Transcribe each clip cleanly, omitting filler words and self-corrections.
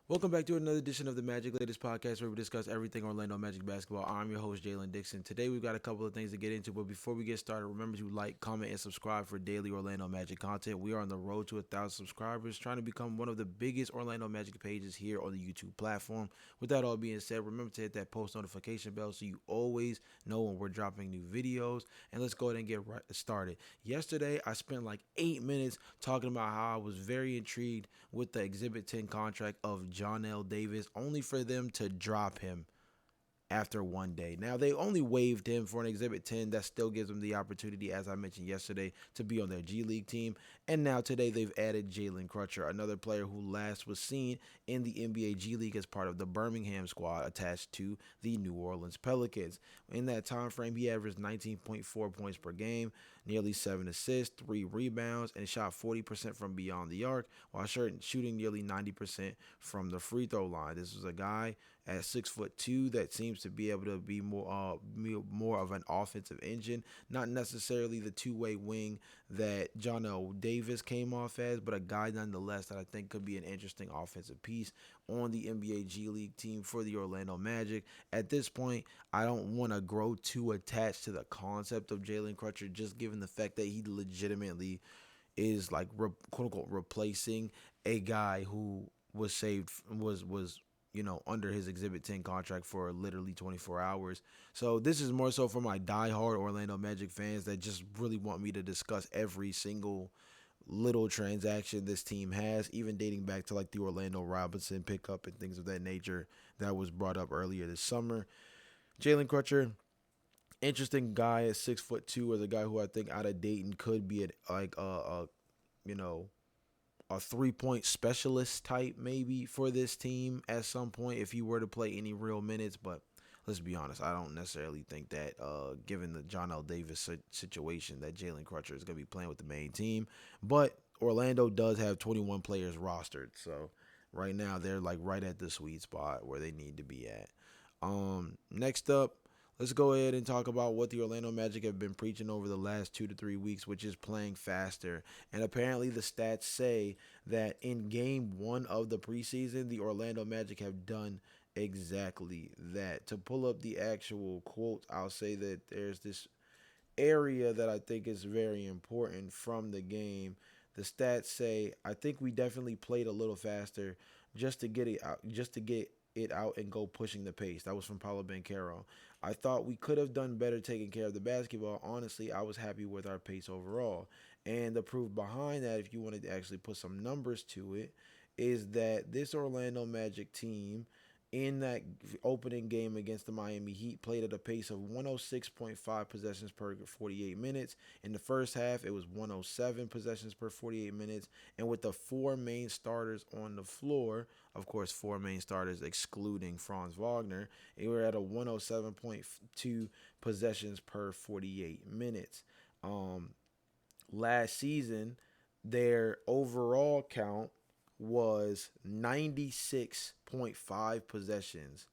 Welcome back to another edition of the Magic Latest Podcast where we discuss everything Orlando Magic basketball. I'm your host, Jalon Dixon. Today we've got a couple of things to get into, but before we get started, remember to like, comment, and subscribe for daily Orlando Magic content. We are on the road to 1,000 subscribers, trying to become one of the biggest Orlando Magic pages here on the YouTube platform. With that all being said, remember to hit that post notification bell so you always know when we're dropping new videos. And let's go ahead and get right started. Yesterday, I spent like 8 minutes talking about how I was very intrigued with the Exhibit 10 contract of John L. Davis, only for them to drop him after one day. Now, they only waived him for an Exhibit 10. That still gives them the opportunity, as I mentioned yesterday, to be on their G League team. And now today they've added Jalon Crutcher, another player who last was seen in the NBA G League as part of the Birmingham squad attached to the New Orleans Pelicans. In that time frame, he averaged 19.4 points per game, nearly 7 assists, 3 rebounds, and shot 40% from beyond the arc while shooting nearly 90% from the free throw line. This was a guy at 6'2" that seems to be able to be more of an offensive engine, not necessarily the two-way wing that John L. Davis came off as, but a guy nonetheless that I think could be an interesting offensive piece on the NBA G League team for the Orlando Magic. At this point, I don't want to grow too attached to the concept of Jalon Crutcher, just given the fact that he legitimately is like quote unquote replacing a guy who was saved was under his Exhibit 10 contract for literally 24 hours. So this is more so for my diehard Orlando Magic fans that just really want me to discuss every single little transaction this team has, even dating back to like the Orlando Robinson pickup and things of that nature that was brought up earlier this summer. Jalon Crutcher, interesting guy at 6'2", as a guy who I think out of Dayton could be you know a 3-point specialist type maybe for this team at some point if he were to play any real minutes. But let's be honest, I don't necessarily think that given the John L. Davis situation that Jalon Crutcher is going to be playing with the main team. But Orlando does have 21 players rostered, so right now they're like right at the sweet spot where they need to be at. Next up, let's go ahead and talk about what the Orlando Magic have been preaching over the last 2 to 3 weeks, which is playing faster. And apparently, the stats say that in game one of the preseason, the Orlando Magic have done exactly that. To pull up the actual quote, I'll say that there's this area that I think is very important from the game. The stats say I think we definitely played a little faster just to get it out and go pushing the pace. That was from Paulo Banchero. I thought we could have done better taking care of the basketball. Honestly, I was happy with our pace overall. And the proof behind that, if you wanted to actually put some numbers to it, is that this Orlando Magic team in that opening game against the Miami Heat played at a pace of 106.5 possessions per 48 minutes. In the first half, it was 107 possessions per 48 minutes. And with the four main starters on the floor, of course, four main starters excluding Franz Wagner, they were at a 107.2 possessions per 48 minutes. Um, Last season, their overall count was 96.5 possessions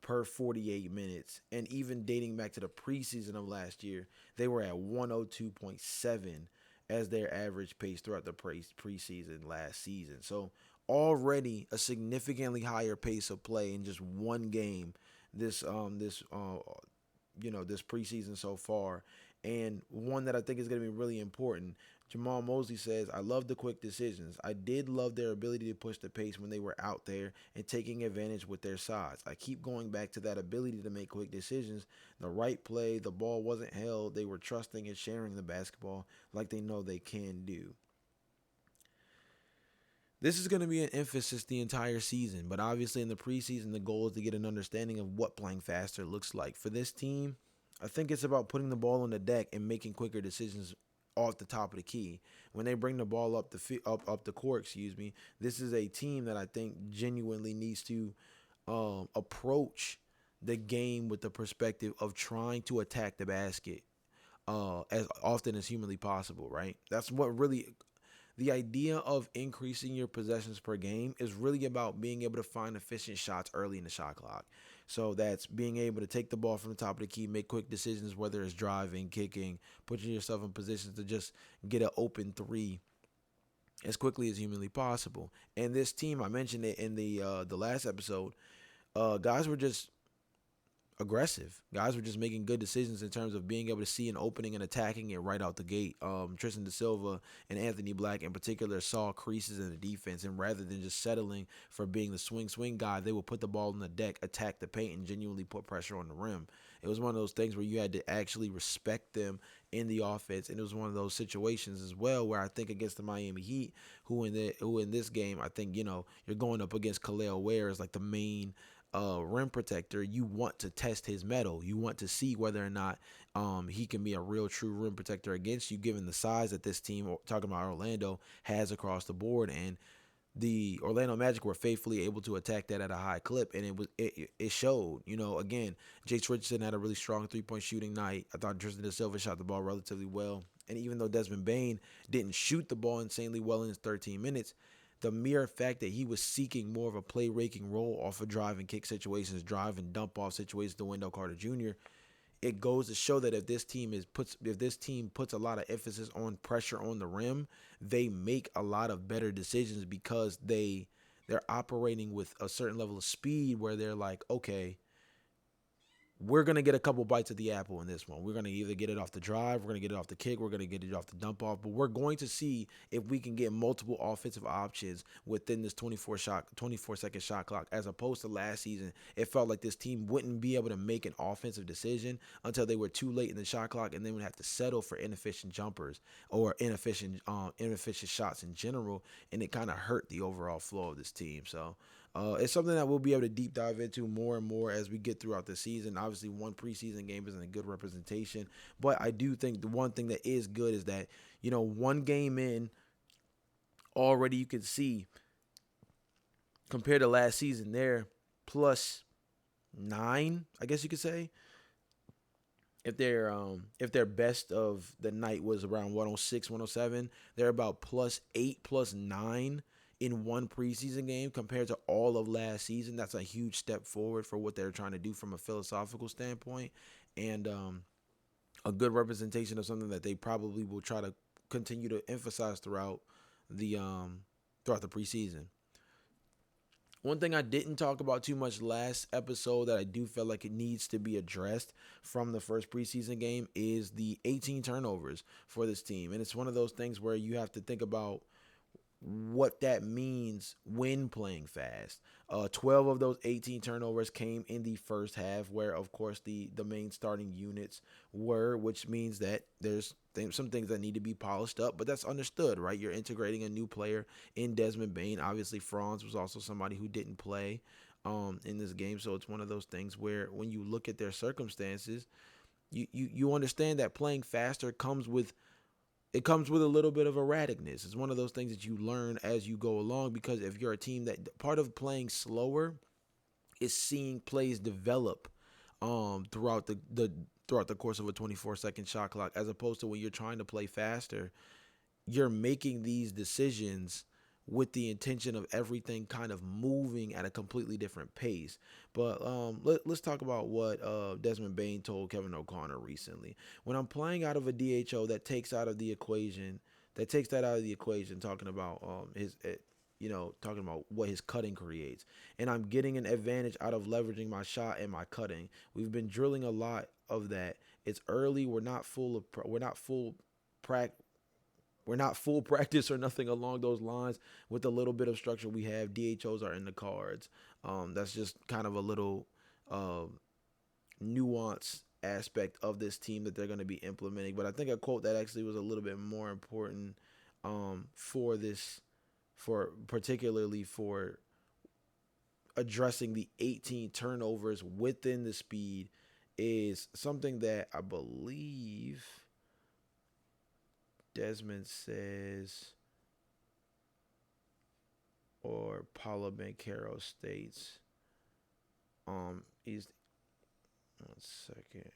per 48 minutes. And even dating back to the preseason of last year, they were at 102.7 as their average pace throughout the preseason last season. So already a significantly higher pace of play in just one game this preseason so far, and one that I think is going to be really important. Jamal Mosley says, I love the quick decisions. I did love their ability to push the pace when they were out there and taking advantage with their size. I keep going back to that ability to make quick decisions. The right play, the ball wasn't held. They were trusting and sharing the basketball like they know they can do. This is going to be an emphasis the entire season, but obviously in the preseason, the goal is to get an understanding of what playing faster looks like. For this team, I think it's about putting the ball on the deck and making quicker decisions off the top of the key. When they bring the ball up the court, this is a team that I think genuinely needs to approach the game with the perspective of trying to attack the basket as often as humanly possible. Right? That's what really the idea of increasing your possessions per game is really about being able to find efficient shots early in the shot clock. So that's being able to take the ball from the top of the key, make quick decisions, whether it's driving, kicking, putting yourself in positions to just get an open three as quickly as humanly possible. And this team, I mentioned it in the last episode, guys were just aggressive. Guys were just making good decisions in terms of being able to see an opening and attacking it right out the gate. Tristan Da Silva and Anthony Black in particular saw creases in the defense, and rather than just settling for being the swing guy, they would put the ball on the deck, attack the paint, and genuinely put pressure on the rim. It was one of those things where you had to actually respect them in the offense, and it was one of those situations as well where I think against the Miami Heat, who in this game, I think you're going up against Khalil Ware as like the main rim protector. You want to test his metal. You want to see whether or not he can be a real true rim protector against you, given the size that this team, talking about Orlando, has across the board. And the Orlando Magic were faithfully able to attack that at a high clip, and it showed. Again, Jace Richardson had a really strong 3-point shooting night. I thought Tristan Da Silva shot the ball relatively well, and even though Desmond Bane didn't shoot the ball insanely well in his 13 minutes, the mere fact that he was seeking more of a play-making role off of drive and kick situations, drive and dump off situations to Wendell Carter Jr., it goes to show that if this team puts a lot of emphasis on pressure on the rim, they make a lot of better decisions because they're operating with a certain level of speed where they're like, okay, we're going to get a couple bites of the apple in this one. We're going to either get it off the drive, we're going to get it off the kick, we're going to get it off the dump off, but we're going to see if we can get multiple offensive options within this 24-second shot clock, as opposed to last season. It felt like this team wouldn't be able to make an offensive decision until they were too late in the shot clock, and then would have to settle for inefficient jumpers or inefficient shots in general, and it kind of hurt the overall flow of this team. So it's something that we'll be able to deep dive into more and more as we get throughout the season. Obviously, one preseason game isn't a good representation, but I do think the one thing that is good is that, one game in, already you can see, compared to last season, they're plus 9, I guess you could say. If their best of the night was around 106, 107, they're about plus 8, plus 9 in one preseason game compared to all of last season. That's a huge step forward for what they're trying to do from a philosophical standpoint, and a good representation of something that they probably will try to continue to emphasize throughout the preseason. One thing I didn't talk about too much last episode that I do feel like it needs to be addressed from the first preseason game is the 18 turnovers for this team. And it's one of those things where you have to think about what that means when playing fast. 12 of those 18 turnovers came in the first half, where of course the main starting units were, which means that there's some things that need to be polished up, but that's understood, right? You're integrating a new player in Desmond Bane. Obviously, Franz was also somebody who didn't play in this game, so it's one of those things where when you look at their circumstances, you understand that playing faster comes with a little bit of erraticness. It's one of those things that you learn as you go along, because if you're a team that part of playing slower is seeing plays develop throughout the course of a 24-second shot clock, as opposed to when you're trying to play faster, you're making these decisions with the intention of everything kind of moving at a completely different pace. But let's talk about what Desmond Bane told Kevin O'Connor recently. When I'm playing out of a DHO, that takes that out of the equation, talking about talking about what his cutting creates. And I'm getting an advantage out of leveraging my shot and my cutting. We've been drilling a lot of that. It's early. We're not full practice. We're not full practice or nothing along those lines. With the little bit of structure we have, DHOs are in the cards. That's just kind of a little nuanced aspect of this team that they're going to be implementing. But I think a quote that actually was a little bit more important particularly for addressing the 18 turnovers within the speed, is something that I believe Desmond says, or Paulo Banchero states. He's 1 second.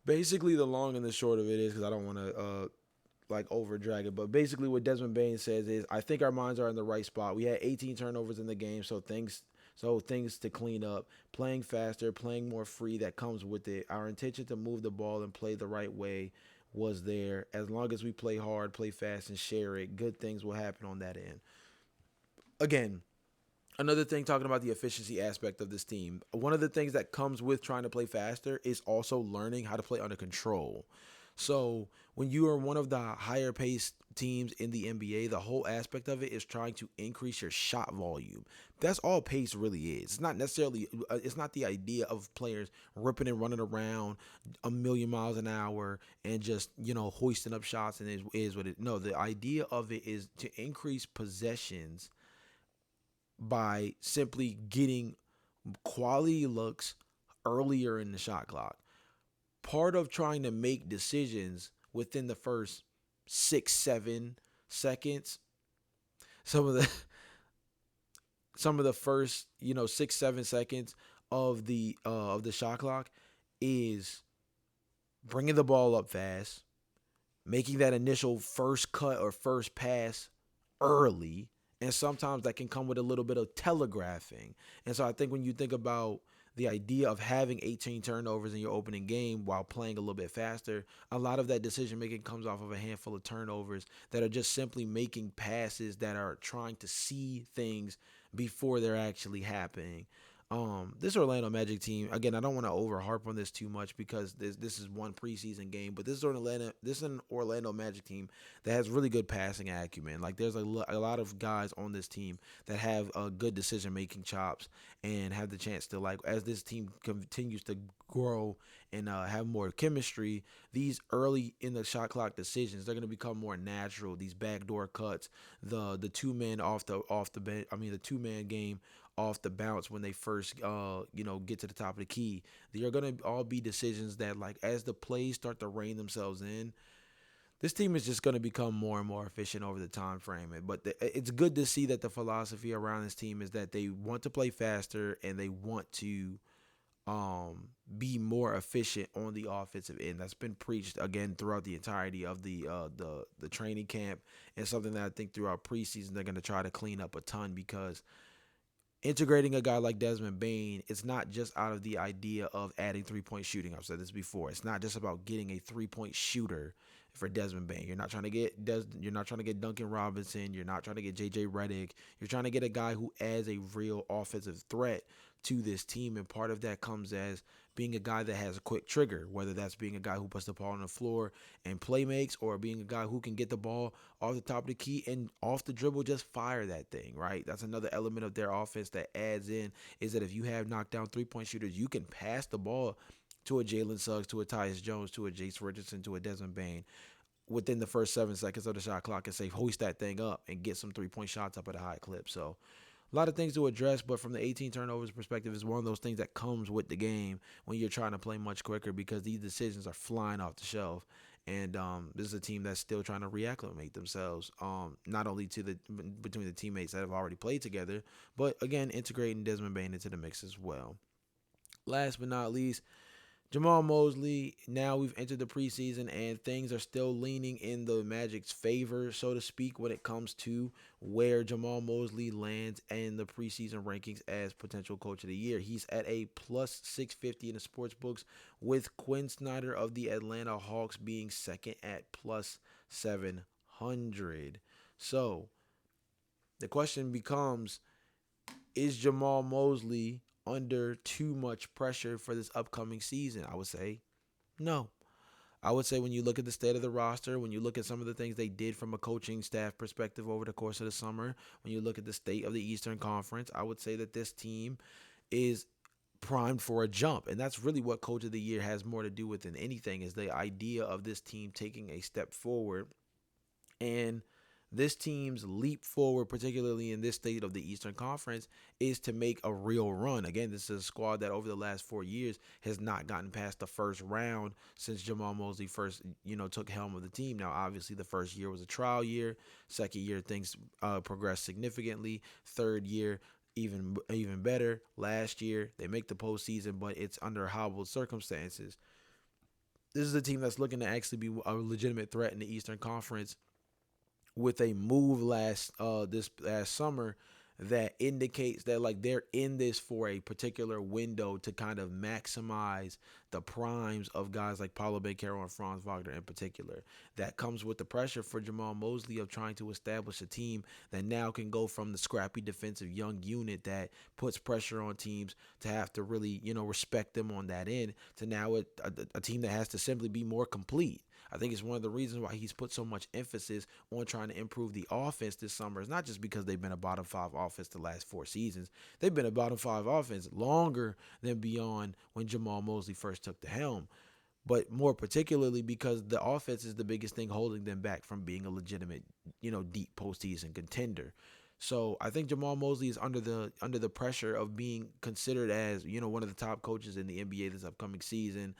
Basically, the long and the short of it is, because I don't want to over drag it, but basically what Desmond Bane says is, I think our minds are in the right spot. We had 18 turnovers in the game, so things to clean up, playing faster, playing more free, that comes with it. Our intention to move the ball and play the right way was there. As long as we play hard, play fast, and share it, good things will happen on that end. Again, another thing talking about the efficiency aspect of this team, one of the things that comes with trying to play faster is also learning how to play under control. So when you are one of the higher paced teams in the NBA, the whole aspect of it is trying to increase your shot volume. That's all pace really is. It's not necessarily, it's not the idea of players ripping and running around a million miles an hour and just, hoisting up shots and it is what it. No, the idea of it is to increase possessions by simply getting quality looks earlier in the shot clock. Part of trying to make decisions within the first 6-7 seconds, some of the first 6-7 seconds of the shot clock is bringing the ball up fast, making that initial first cut or first pass early, and sometimes that can come with a little bit of telegraphing. And so I think when you think about the idea of having 18 turnovers in your opening game while playing a little bit faster, a lot of that decision making comes off of a handful of turnovers that are just simply making passes that are trying to see things before they're actually happening. This Orlando Magic team, again, I don't want to over harp on this too much because this is one preseason game, but this is an Orlando Magic team that has really good passing acumen. Like there's a lot of guys on this team that have good decision making chops and have the chance to, like, as this team continues to grow and have more chemistry, these early in the shot clock decisions, they're going to become more natural. These backdoor cuts, the two men off the bench, the 2-man game off the bounce when they first get to the top of the key. They are going to all be decisions that, like, as the plays start to rein themselves in, this team is just going to become more and more efficient over the time frame. But it's good to see that the philosophy around this team is that they want to play faster and they want to be more efficient on the offensive end. That's been preached again throughout the entirety of the training camp, and something that I think throughout preseason they're going to try to clean up a ton, because integrating a guy like Desmond Bane, it's not just out of the idea of adding three-point shooting. I've said this before. It's not just about getting a three-point shooter for Desmond Bane. You're not trying to get Duncan Robinson. You're not trying to get JJ Redick. You're trying to get a guy who adds a real offensive threat to this team, and part of that comes as being a guy that has a quick trigger, whether that's being a guy who puts the ball on the floor and play makes, or being a guy who can get the ball off the top of the key and off the dribble just fire that thing, right? That's another element of their offense that adds in, is that if you have knockdown three-point shooters, you can pass the ball to a Jalen Suggs, to a Tyus Jones, to a Jace Richardson, to a Desmond Bane within the first 7 seconds of the shot clock and say, hoist that thing up and get some three-point shots up at a high clip. So a lot of things to address, but from the 18 turnovers perspective, it's one of those things that comes with the game when you're trying to play much quicker, because these decisions are flying off the shelf. And this is a team that's still trying to reacclimate themselves, not only to between the teammates that have already played together, but again, integrating Desmond Bane into the mix as well. Last but not least, Jamal Mosley. Now we've entered the preseason and things are still leaning in the Magic's favor, so to speak, when it comes to where Jamal Mosley lands in the preseason rankings as potential coach of the year. He's at a plus 650 in the sports books, with Quinn Snyder of the Atlanta Hawks being second at plus 700. So the question becomes, is Jamal Mosley under too much pressure for this upcoming season? I would say no. I would say when you look at the state of the roster, when you look at some of the things they did from a coaching staff perspective over the course of the summer, when you look at the state of the Eastern Conference, I would say that this team is primed for a jump. And that's really what Coach of the Year has more to do with than anything, is the idea of this team taking a step forward. And this team's leap forward, particularly in this state of the Eastern Conference, is to make a real run. Again, this is a squad that over the last 4 years has not gotten past the first round since Jamal Mosley first, took helm of the team. Now, obviously, the first year was a trial year. Second year, things progressed significantly. Third year, even better. Last year, they make the postseason, but it's under hobbled circumstances. This is a team that's looking to actually be a legitimate threat in the Eastern Conference, with a move this last summer, that indicates that like they're in this for a particular window to kind of maximize the primes of guys like Paulo Banchero and Franz Wagner in particular. That comes with the pressure for Jamal Mosley of trying to establish a team that now can go from the scrappy defensive young unit that puts pressure on teams to have to really, respect them on that end to now a team that has to simply be more complete. I think it's one of the reasons why he's put so much emphasis on trying to improve the offense this summer. It's not just because they've been a bottom five offense the last 4 seasons. They've been a bottom five offense longer than beyond when Jamal Mosley first took the helm, but more particularly because the offense is the biggest thing holding them back from being a legitimate, deep postseason contender. So I think Jamal Mosley is under the pressure of being considered as one of the top coaches in the NBA this upcoming season,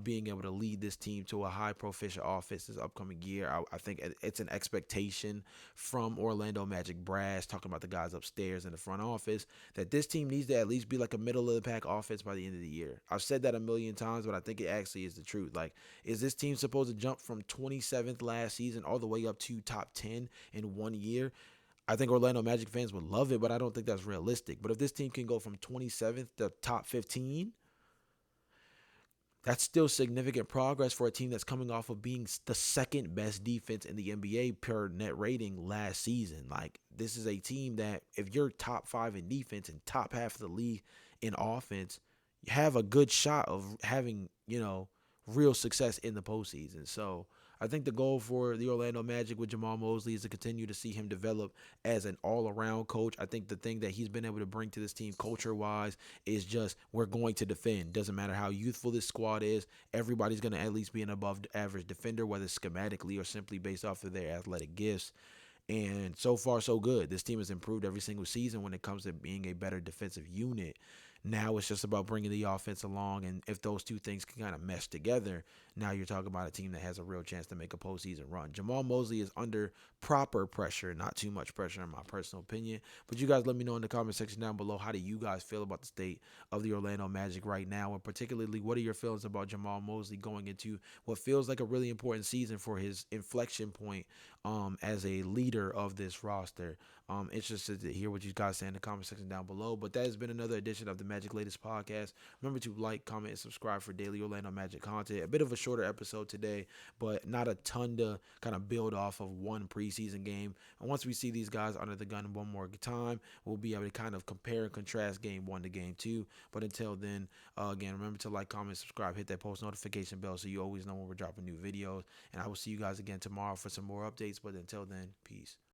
being able to lead this team to a high proficient offense this upcoming year. I think it's an expectation from Orlando Magic brass, talking about the guys upstairs in the front office, that this team needs to at least be like a middle of the pack offense by the end of the year. I've said that a million times, but I think it actually is the truth. Like, is this team supposed to jump from 27th last season all the way up to top 10 in 1 year? I think Orlando Magic fans would love it, but I don't think that's realistic. But if this team can go from 27th to top 15, that's still significant progress for a team that's coming off of being the second best defense in the NBA per net rating last season. Like, this is a team that if you're top five in defense and top half of the league in offense, you have a good shot of having, real success in the postseason. So I think the goal for the Orlando Magic with Jamal Mosley is to continue to see him develop as an all-around coach. I think the thing that he's been able to bring to this team culture-wise is just, we're going to defend. Doesn't matter how youthful this squad is. Everybody's going to at least be an above-average defender, whether schematically or simply based off of their athletic gifts. And so far, so good. This team has improved every single season when it comes to being a better defensive unit. Now it's just about bringing the offense along, and if those two things can kind of mesh together, now you're talking about a team that has a real chance to make a postseason run. Jamal Mosley is under proper pressure, not too much pressure in my personal opinion. But you guys let me know in the comment section down below, how do you guys feel about the state of the Orlando Magic right now, and particularly what are your feelings about Jamal Mosley going into what feels like a really important season for his inflection point as a leader of this roster. Interested to hear what you guys say in the comment section down below. But that has been another edition of the Magic Latest Podcast. Remember to like, comment, and subscribe for daily Orlando Magic content. A bit of a shorter episode today, but not a ton to kind of build off of one preseason game. And once we see these guys under the gun one more time, we'll be able to kind of compare and contrast game one to game two. But until then, again, remember to like, comment, subscribe, hit that post notification bell so you always know when we're dropping new videos. And I will see you guys again tomorrow for some more updates. But until then, peace.